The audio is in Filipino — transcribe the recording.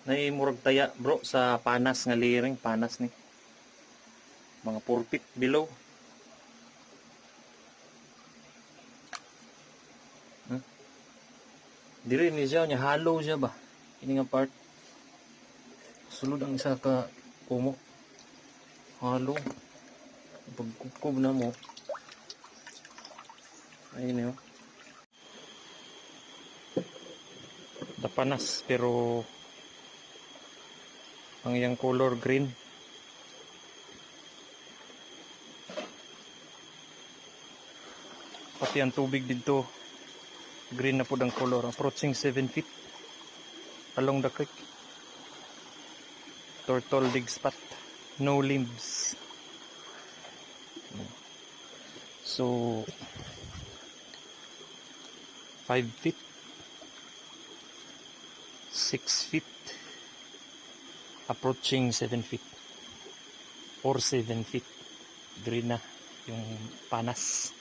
Naimurag taya bro sa panas nga liring, panas ni. Mga 4 feet below. Diri ni siya nya hollow siya ba. Ini nga part. Sulod ang isa ka kumo. Hollow. Pagkukob na mo. Ayun yun. Dapanas pero ang iyang color green. Pati ang tubig dito green na po ang color. Approaching 7 feet along the creek. Turtle dig spot. No limbs. So 5 feet 6 feet approaching 7 feet or 7 feet green na yung panas.